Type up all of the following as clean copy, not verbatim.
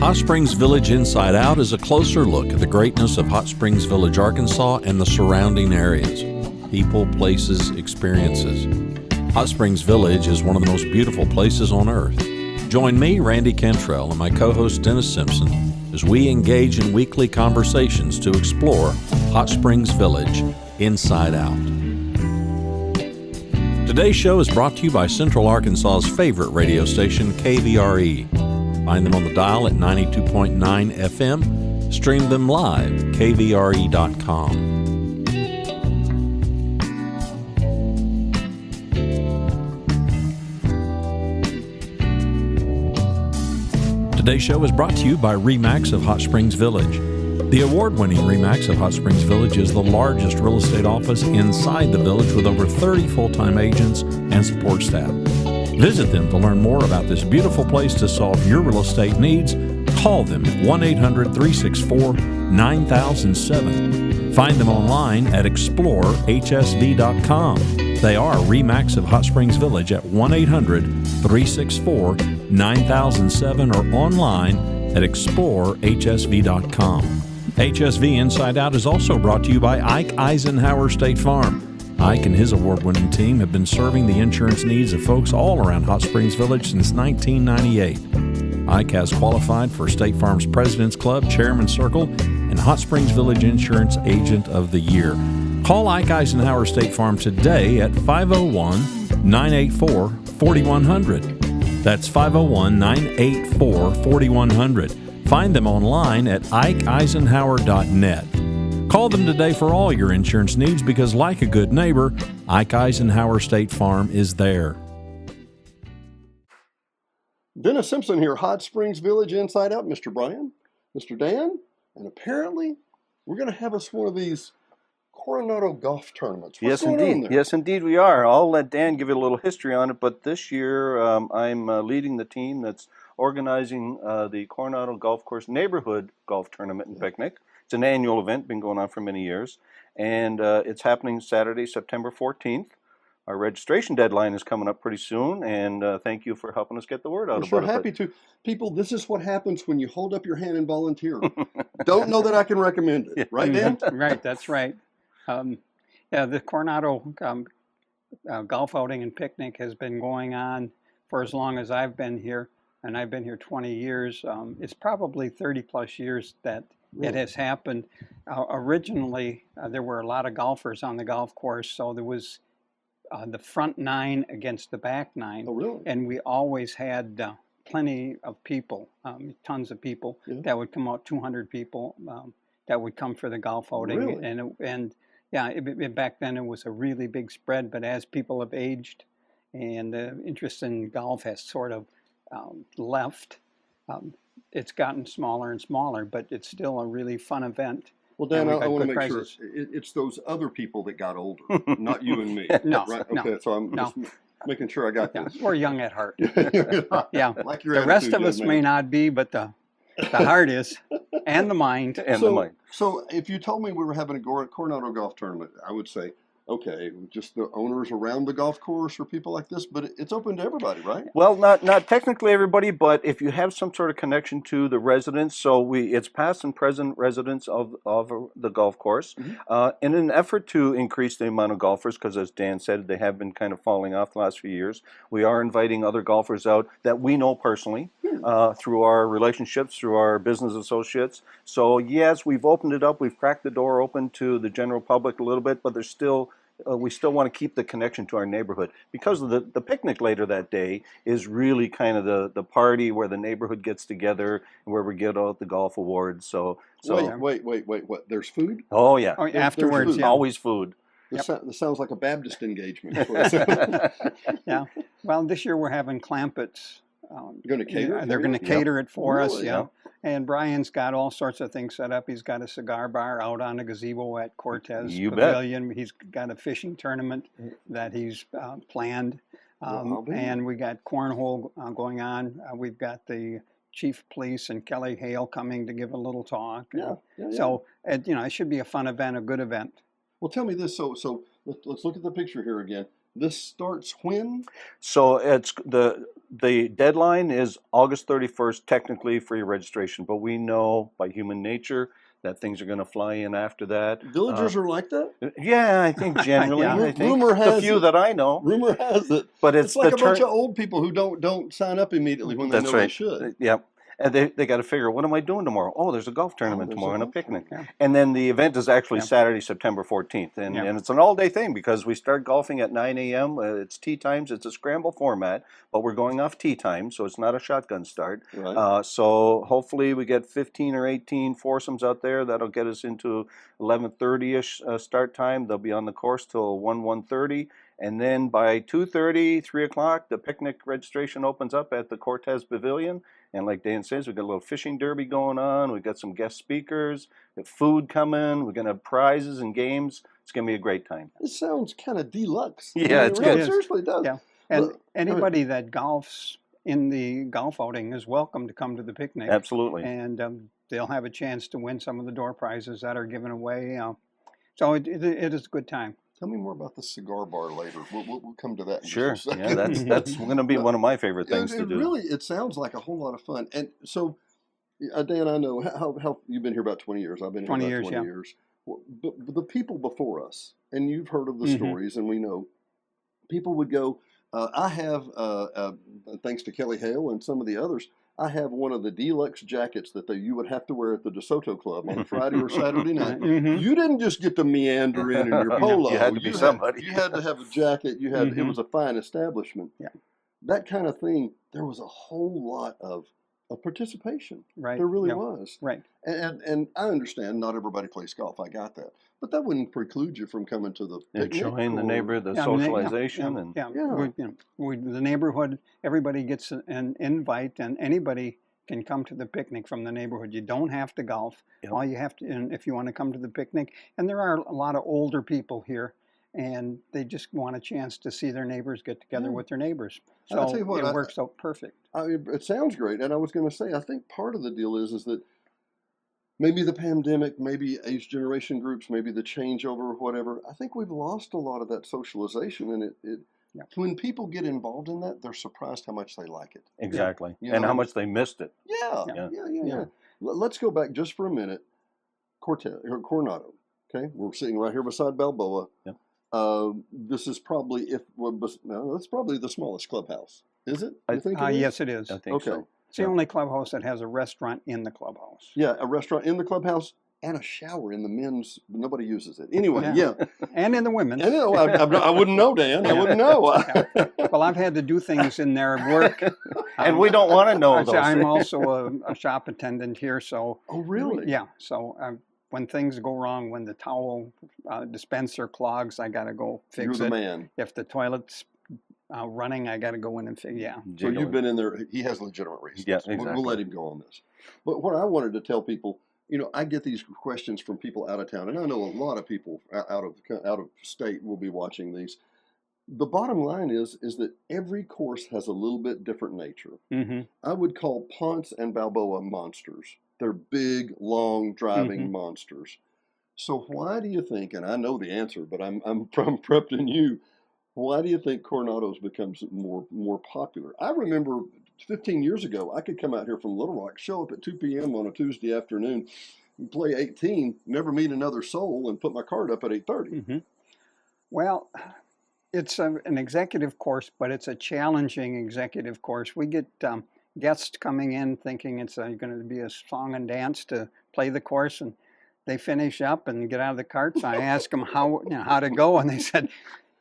Hot Springs Village Inside Out is a closer look at the greatness of Hot Springs Village, Arkansas and the surrounding areas. People, places, experiences. Hot Springs Village is one of the most beautiful places on earth. Join me, Randy Cantrell, and my co-host Dennis Simpson as we engage in weekly conversations to explore Hot Springs Village Inside Out. Today's show is brought to you by Central Arkansas's favorite radio station, KVRE. Find them on the dial at 92.9 FM. Stream them live, kvre.com. Today's show is brought to you by RE/MAX of Hot Springs Village. The award-winning RE/MAX of Hot Springs Village is the largest real estate office inside the village with over 30 full-time agents and support staff. Visit them to learn more about this beautiful place to solve your real estate needs. Call them at 1-800-364-9007. Find them online at explorehsv.com. They are RE/MAX of Hot Springs Village at 1-800-364-9007 or online at explorehsv.com. HSV Inside Out is also brought to you by Ike Eisenhower State Farm. Ike and his award-winning team have been serving the insurance needs of folks all around Hot Springs Village since 1998. Ike has qualified for State Farm's President's Club, Chairman's Circle, and Hot Springs Village Insurance Agent of the Year. Call Ike Eisenhower State Farm today at 501-984-4100. That's 501-984-4100. Find them online at ikeeisenhower.net. Call them today for all your insurance needs because, like a good neighbor, Ike Eisenhower State Farm is there. Dennis Simpson here, Hot Springs Village Inside Out. Mr. Brian, Mr. Dan, and apparently we're going to have us one of these Coronado golf tournaments. What's going on there? Yes, indeed we are. I'll let Dan give you a little history on it, but this year I'm leading the team that's organizing the Coronado Golf Course Neighborhood Golf Tournament and Picnic. It's an annual event, been going on for many years, and it's happening Saturday, September 14th. Our registration deadline is coming up pretty soon, and thank you for helping us get the word out about it. We're happy to. People, this is what happens when you hold up your hand and volunteer. Don't know that I can recommend it. Right, Dan? Right, that's right. The Coronado Golf Outing and Picnic has been going on for as long as I've been here, and I've been here 20 years. It's probably 30 plus years that it has happened. Originally, there were a lot of golfers on the golf course, so there was the front nine against the back nine. Oh, really? And we always had plenty of people, tons of people that would come out, 200 people that would come for the golf outing. Really? Back then it was a really big spread, but as people have aged and the interest in golf has sort of left, it's gotten smaller and smaller, but it's still a really fun event. Well, Dan, I want to make sure it's those other people that got older, not you and me. No, right? Okay, so I'm just making sure I got this. We're young at heart. Yeah. Like your the rest of us may not be, but the heart is, and the mind. So if you told me we were having a Coronado golf tournament, I would say, okay, just the owners around the golf course or people like this, but it's open to everybody, right? Well, not technically everybody, but if you have some sort of connection to the residents, so it's past and present residents of the golf course, in an effort to increase the amount of golfers, because as Dan said, they have been kind of falling off the last few years. We are inviting other golfers out that we know personally through our relationships, through our business associates. So yes, we've opened it up, we've cracked the door open to the general public a little bit, but there's still we still want to keep the connection to our neighborhood, because the picnic later that day is really kind of the party where the neighborhood gets together and where we get out the golf awards. So wait, what? There's food? Oh yeah. Oh, afterwards, food. Always food. This sounds like a Baptist engagement. Yeah. Well, this year we're having Clampets. Going to cater? They're going to cater it for us. Really? Yeah. And Brian's got all sorts of things set up. He's got a cigar bar out on the gazebo at Cortez Pavilion. He's got a fishing tournament that he's planned. And we got cornhole going on. We've got the Chief Police and Kelly Hale coming to give a little talk. So, it should be a fun event, a good event. Well, tell me this. So let's look at the picture here again. This starts when? So it's the deadline is August 31st, technically for your registration, but we know by human nature that things are going to fly in after that. Villagers are like that? Yeah, I think generally. Yeah. I think Rumor the has few it. that I know. Rumor has it. But It's like a bunch of old people who don't sign up immediately when they That's know right. they should. Yeah. And they got to figure, what am I doing tomorrow? Oh, there's a golf tournament there's a tomorrow and a golf picnic. tournament. And then the event is actually Yeah. Saturday, September 14th. And it's an all-day thing because we start golfing at 9 a.m. It's tee times. It's a scramble format, but we're going off tee time, so it's not a shotgun start. Right. So hopefully we get 15 or 18 foursomes out there. That'll get us into 11:30-ish start time. They'll be on the course till 1:30. And then by 2:30, 3 o'clock, the picnic registration opens up at the Cortez Pavilion. And like Dan says, we've got a little fishing derby going on. We've got some guest speakers, we have food coming. We're going to have prizes and games. It's going to be a great time. It sounds kind of deluxe. Yeah, it's really, good. seriously, it does. Yeah. And Look, anybody that golfs in the golf outing is welcome to come to the picnic. Absolutely. And they'll have a chance to win some of the door prizes that are given away. So it is a good time. Tell me more about the cigar bar later. We'll come to that in Sure. just a Yeah, second. that's going to be one of my favorite things to do. Really, it sounds like a whole lot of fun. And so, Dan, I know how you've been here about 20 years. I've been here 20 about years, 20 yeah. years. But the people before us, and you've heard of the stories, and we know, people would go, I have, thanks to Kelly Hale and some of the others, I have one of the deluxe jackets that you would have to wear at the DeSoto Club on a Friday or Saturday night. You didn't just get to meander in your polo. You had to be somebody. You had to have a jacket. You had. It was a fine establishment. Yeah. That kind of thing. There was a whole lot of participation. Right. There really Yeah. was. Right. And I understand not everybody plays golf. I got that. But that wouldn't preclude you from coming to the picnic. Enjoying the neighborhood, the Yeah, I mean, socialization. And the neighborhood, everybody gets an invite, and anybody can come to the picnic from the neighborhood. You don't have to golf. Yep. All you have to, and if you want to come to the picnic, and there are a lot of older people here, and they just want a chance to see their neighbors get together with their neighbors. So I'll tell you what, it works out perfect. It sounds great. And I was going to say, I think part of the deal is that maybe the pandemic, maybe age generation groups, maybe the changeover or whatever. I think we've lost a lot of that socialization, and when people get involved in that, they're surprised how much they like it. Exactly. You And know? how much they missed it. Yeah. Let's go back just for a minute. Coronado. Okay, we're sitting right here beside Balboa. Yep. This is probably that's probably the smallest clubhouse. Is it? You think it is? Yes, it is. I think so. It's the only clubhouse that has a restaurant in the clubhouse. Yeah, a restaurant in the clubhouse and a shower in the men's. Nobody uses it anyway. Yeah, And in the women's. I know. I wouldn't know, Dan. I wouldn't know. Well, I've had to do things in there at work. And we don't want to know those I'm things. also a shop attendant here, so. Oh, really? Yeah. So when things go wrong, when the towel dispenser clogs, I got to go fix You're it. the man. If the toilet's running, I got to go in and fix. Yeah. So you've been in there. He has legitimate reasons. Yeah, We'll exactly. let him go on this. But what I wanted to tell people, I get these questions from people out of town, and I know a lot of people out of state will be watching these. The bottom line is that every course has a little bit different nature. Mm-hmm. I would call Ponce and Balboa monsters. They're big, long, driving monsters. So why do you think, and I know the answer, but I'm prepping you, why do you think Coronado's becomes more popular? I remember 15 years ago, I could come out here from Little Rock, show up at 2 p.m. on a Tuesday afternoon, play 18, never meet another soul, and put my card up at 8:30. Mm-hmm. Well, it's an executive course, but it's a challenging executive course. We get guests coming in thinking it's going to be a song and dance to play the course, and they finish up and get out of the carts. I ask them how to go, and they said,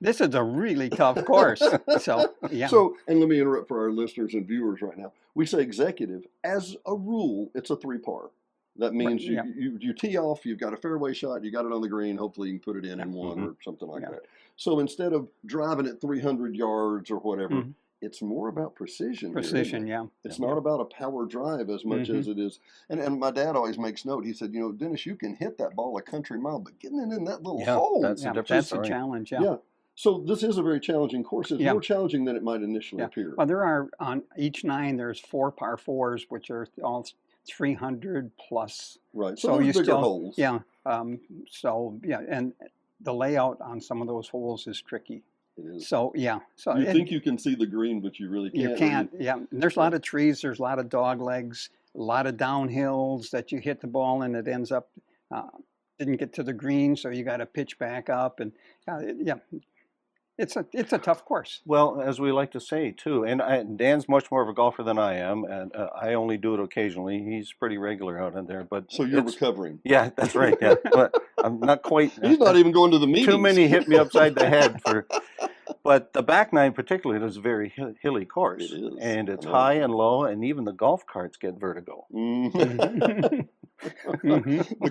"This is a really tough course." So, yeah. So, and let me interrupt for our listeners and viewers right now. We say executive. As a rule, it's a 3-par. That means you tee off, you've got a fairway shot, you got it on the green, hopefully you can put it in one or something like that. So instead of driving it 300 yards or whatever, it's more about precision. Precision, It's not about a power drive as much as it is. And my dad always makes note. He said, Dennis, you can hit that ball a country mile, but getting it in that little hole. That's a Yeah. challenge. Yeah. So this is a very challenging course. It's more challenging than it might initially appear. Well, there are on each 9. There's 4 par 4s, which are all 300 plus. Right. So you bigger holes. Yeah. And the layout on some of those holes is tricky. It is. So yeah, so You think you can see the green, but you really can't. you can't. Yeah, and there's a lot of trees. There's a lot of dog legs. A lot of downhills that you hit the ball and it ends up didn't get to the green, so you got to pitch back up. And yeah, it's a tough course. Well, as we like to say too, and Dan's much more of a golfer than I am, and I only do it occasionally. He's pretty regular out in there, but So you're recovering. Yeah, that's right. Yeah, but I'm not quite. He's not even going to the meetings. Too many hit me upside the head for. But the back nine particularly is a very hilly course. It is. And it's high and low, and even the golf carts get vertigo. The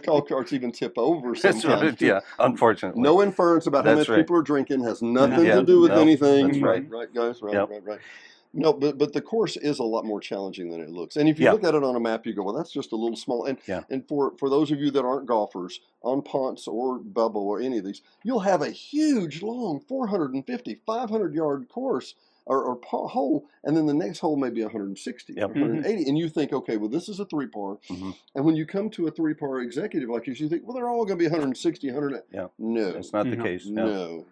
golf carts even tip over sometimes. That's right, yeah, unfortunately. No inference about how much people are drinking. Has nothing to do with anything. That's right. Right, guys? Right. No, but the course is a lot more challenging than it looks. And if you look at it on a map, you go, well, that's just a little small. And for those of you that aren't golfers, on Ponce or Balboa or any of these, you'll have a huge, long 450, 500-yard course or hole, and then the next hole may be 160, 180. And you think, okay, well, this is a three-par. And when you come to a three-par executive like this, you think, well, they're all going to be 160, 100. No. That's not the case. No.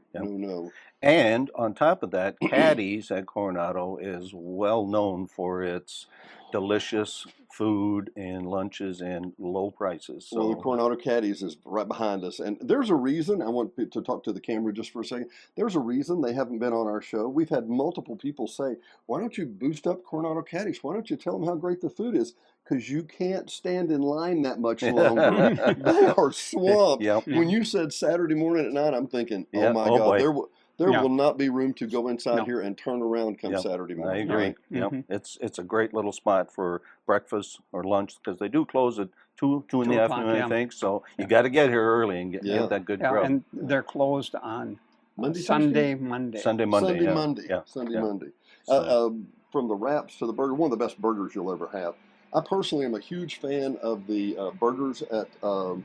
And on top of that, Caddy's at Coronado is well known for its delicious food and lunches and low prices. So well, the Coronado Caddies is right behind us. And there's a reason, I want to talk to the camera just for a second. There's a reason they haven't been on our show. We've had multiple people say, why don't you boost up Coronado Caddies? Why don't you tell them how great the food is? Because you can't stand in line that much longer. They are swamped. When you said Saturday morning at 9, I'm thinking, oh my God, there will not be room to go inside here and turn around come Saturday morning. I agree. It's a great little spot for breakfast or lunch because they do close at 2 in the afternoon, I think. So you got to get here early and get that good grub. And they're closed on Sunday, Monday. Sunday, Monday. From the wraps to the burger, one of the best burgers you'll ever have. I personally am a huge fan of the burgers at the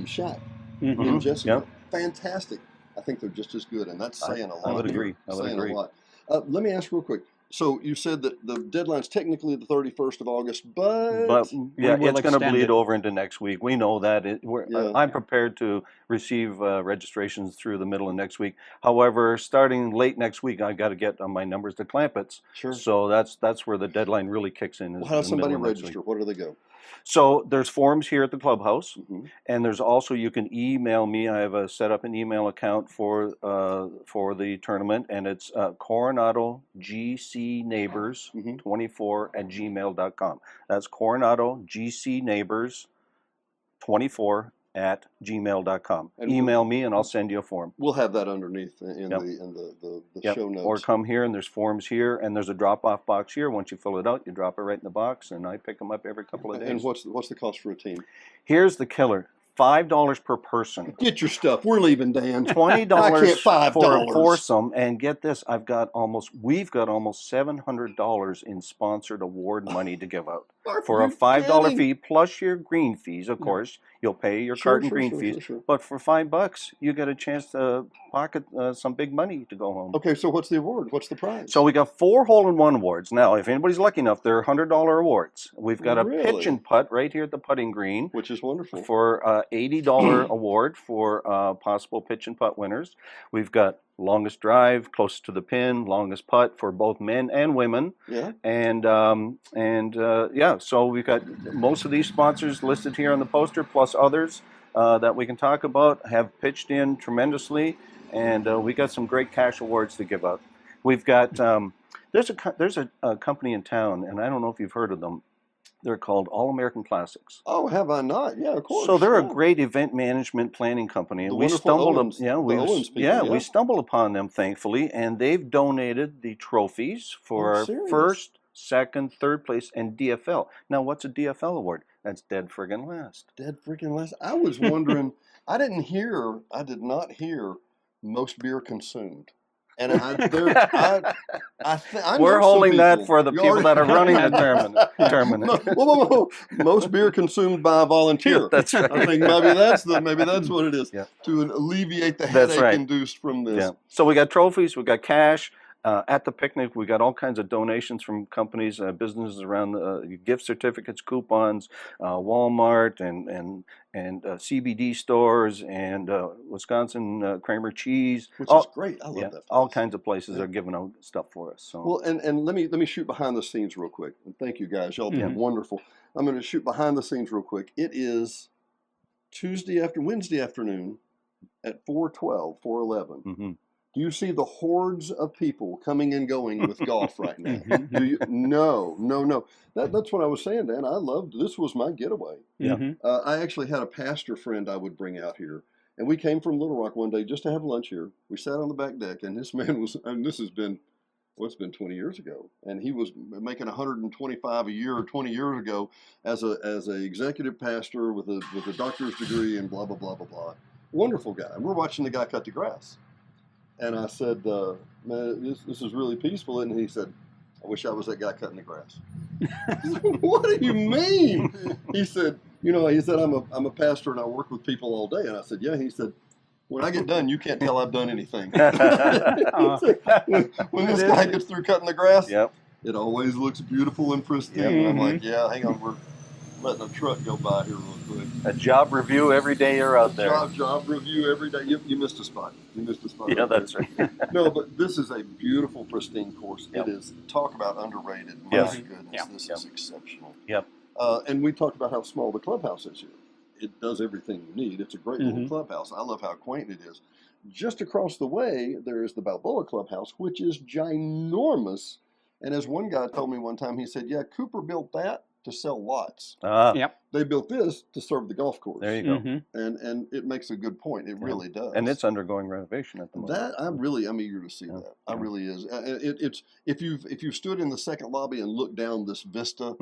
Shack in Jessica. Fantastic. I think they're just as good, and that's saying a lot. I would agree. A lot. Let me ask real quick. So you said that the deadline's technically the 31st of August, but it's going to bleed over into next week. We know that. I'm prepared to receive registrations through the middle of next week. However, starting late next week, I got to get on my numbers to Clampets. Sure. So that's where the deadline really kicks in. How does somebody register? Where do they go? So there's forms here at the clubhouse, and there's also, you can email me. I have set up an email account for the tournament, and it's Coronado GC Neighbors 24 at gmail.com. That's Coronado GC Neighbors 24 at gmail.com. Email me and I'll send you a form. We'll have that underneath in the show notes. Or come here and there's forms here and there's a drop-off box here. Once you fill it out, you drop it right in the box and I pick them up every couple of days. And what's the cost for a team? Here's the killer. $5 per person. Get your stuff. We're leaving, Dan. $20 $5 for a foursome. And get this, we've got almost $700 in sponsored award money to give out. For a $5 fee plus your green fees, of course. You'll pay your cart and green fees. But for $5, you get a chance to pocket some big money to go home. Okay, so what's the award? What's the prize? So we got 4 hole-in-one awards. Now, if anybody's lucky enough, they're $100 awards. We've got a pitch and putt right here at the putting green. Which is wonderful. For $80 award for possible pitch and putt winners. We've got longest drive, closest to the pin, longest putt for both men and women. Yeah. And so we've got most of these sponsors listed here on the poster, plus others that we can talk about, have pitched in tremendously, and we got some great cash awards to give out. We've got there's a company in town, and I don't know if you've heard of them. They're called All American Classics. Oh, have I not? Yeah, of course. So they're a great event management planning company, and we stumbled upon them, thankfully, and they've donated the trophies for our first, second, third place, and DFL. Now, what's a DFL award? That's dead friggin' last. Dead friggin' last. I was wondering. I did not hear most beer consumed. And we're holding that for the people that are running the tournament. Most beer consumed by a volunteer. That's right. I think maybe that's what it is to alleviate the headache induced from this. Yeah. So we got trophies, we got cash. At the picnic, we got all kinds of donations from companies, businesses around, gift certificates, coupons, Walmart, and CBD stores, and Wisconsin Kramer cheese. Which is great. I love that. All kinds of places are giving out stuff for us. So well, and let me shoot behind the scenes real quick. And thank you guys. Y'all been wonderful. I'm going to shoot behind the scenes real quick. It is Wednesday afternoon at 4:12, 4:11. Mm-hmm. Do you see the hordes of people coming and going with golf right now? Do you? No. That's what I was saying, Dan. I loved this. Was my getaway. Yeah. I actually had a pastor friend I would bring out here, and we came from Little Rock one day just to have lunch here. We sat on the back deck, and this man was, and this has been, well, it's been 20 years ago, and he was making 125 a year 20 years ago as a executive pastor with a doctor's degree and blah blah blah blah blah. Wonderful guy. And we're watching the guy cut the grass. And I said, man, this is really peaceful. And he said, I wish I was that guy cutting the grass. What do you mean? He said, I'm a pastor and I work with people all day. And I said, yeah. He said, when I get done, you can't tell I've done anything. when this guy gets through cutting the grass, it always looks beautiful and pristine. And I'm like, yeah, hang on, we're letting a truck go by here real quick. A job review every day you're out there. Job review every day. You missed a spot. Yeah, that's right. No, but this is a beautiful, pristine course. It is, talk about underrated. My goodness, this is exceptional. And we talked about how small the clubhouse is here. It does everything you need. It's a great little clubhouse. I love how quaint it is. Just across the way, there is the Balboa Clubhouse, which is ginormous. And as one guy told me one time, he said, yeah, Cooper built that to sell lots. They built this to serve the golf course. There you go. And it makes a good point. It really does. And it's undergoing renovation at the moment. I'm eager to see that. I really is. It's if you've stood in the second lobby and looked down this vista,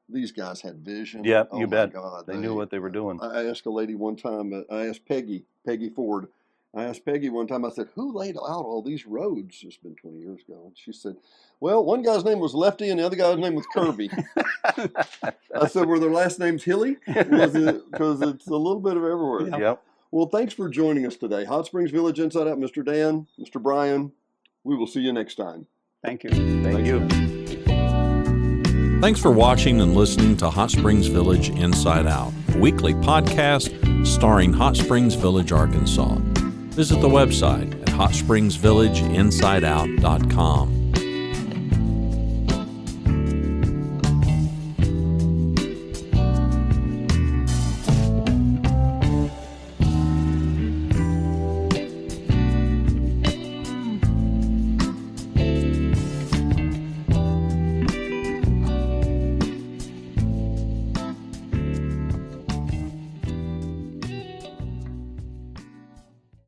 these guys had vision. Yeah, oh you bet. God, they knew what they were doing. I asked a lady one time. I asked Peggy Ford. I asked Peggy one time, I said, who laid out all these roads? It's been 20 years ago. And she said, well, one guy's name was Lefty and the other guy's name was Kirby. I said, were their last names Hilly? Because it's a little bit of everywhere. Yep. Well, thanks for joining us today. Hot Springs Village Inside Out, Mr. Dan, Mr. Brian. We will see you next time. Thank you. Thank you. Thanks for watching and listening to Hot Springs Village Inside Out, a weekly podcast starring Hot Springs Village, Arkansas. Visit the website at hotspringsvillageinsideout.com.